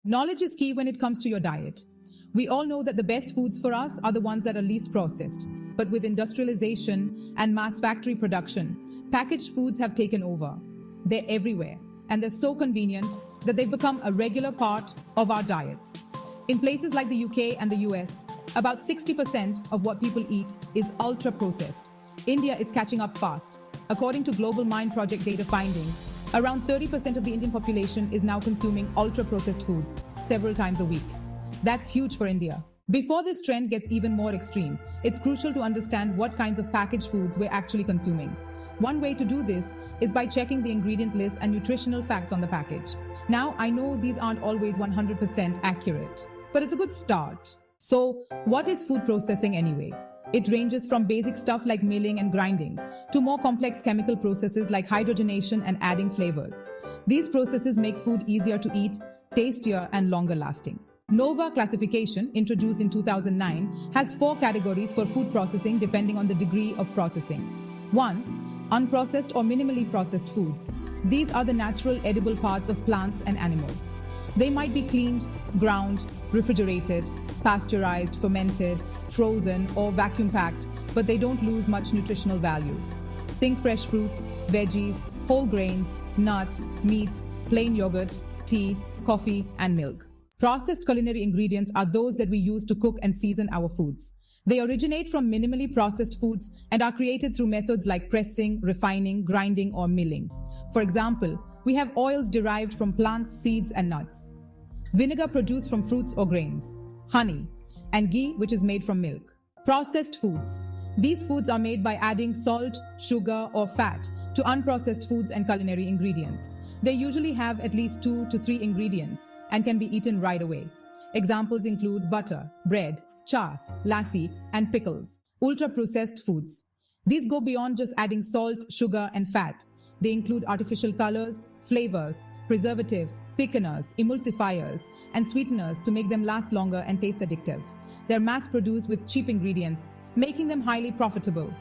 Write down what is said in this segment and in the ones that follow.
Knowledge is key when it comes to your diet. We all know that the best foods for us are the ones that are least processed. But with industrialization and mass factory production, packaged foods have taken over. They're everywhere, and they're so convenient that they've become a regular part of our diets. In places like the UK and the US, about 60% of what people eat is ultra processed. India is catching up fast. According to Global Mind Project data findings, around 30% of the Indian population is now consuming ultra-processed foods several times a week. That's huge for India. Before this trend gets even more extreme, it's crucial to understand what kinds of packaged foods we're actually consuming. One way to do this is by checking the ingredient list and nutritional facts on the package. Now, I know these aren't always 100% accurate, but it's a good start. So, what is food processing anyway? It ranges from basic stuff like milling and grinding to more complex chemical processes like hydrogenation and adding flavors. These processes make food easier to eat, tastier, and longer lasting. Nova classification, introduced in 2009, has 4 categories for food processing depending on the degree of processing. 1. Unprocessed or minimally processed foods. These are the natural edible parts of plants and animals. They might be cleaned, ground, refrigerated, pasteurized, fermented, frozen, or vacuum packed, but they don't lose much nutritional value. Think fresh fruits, veggies, whole grains, nuts, meats, plain yogurt, tea, coffee, and milk. Processed culinary ingredients are those that we use to cook and season our foods. They originate from minimally processed foods and are created through methods like pressing, refining, grinding, or milling. For example, we have oils derived from plants, seeds, and nuts, vinegar produced from fruits or grains, honey, and ghee, which is made from milk. Processed foods. These foods are made by adding salt, sugar, or fat to unprocessed foods and culinary ingredients. They usually have at least 2 to 3 ingredients and can be eaten right away. Examples include butter, bread, chaas, lassi, and pickles. Ultra-processed foods. These go beyond just adding salt, sugar, and fat. They include artificial colors, flavors, preservatives, thickeners, emulsifiers, and sweeteners to make them last longer and taste addictive. They're mass-produced with cheap ingredients, making them highly profitable.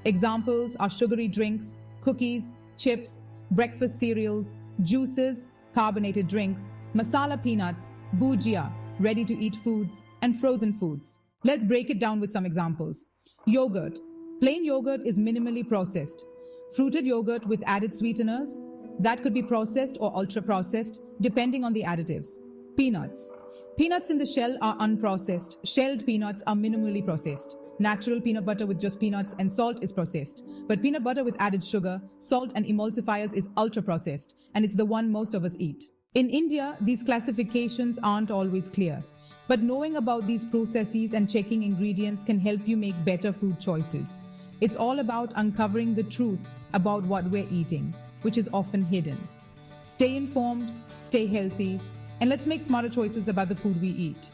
Examples are sugary drinks, cookies, chips, breakfast cereals, juices, carbonated drinks, masala peanuts, bhujia, ready-to-eat foods, and frozen foods. Let's break it down with some examples. Yogurt. Plain yogurt is minimally processed. Fruited yogurt with added sweeteners, that could be processed or ultra-processed, depending on the additives. Peanuts. Peanuts in the shell are unprocessed. Shelled peanuts are minimally processed. Natural peanut butter with just peanuts and salt is processed. But peanut butter with added sugar, salt, and emulsifiers is ultra-processed, and it's the one most of us eat. In India, these classifications aren't always clear. But knowing about these processes and checking ingredients can help you make better food choices. It's all about uncovering the truth about what we're eating, which is often hidden. Stay informed, stay healthy, and let's make smarter choices about the food we eat.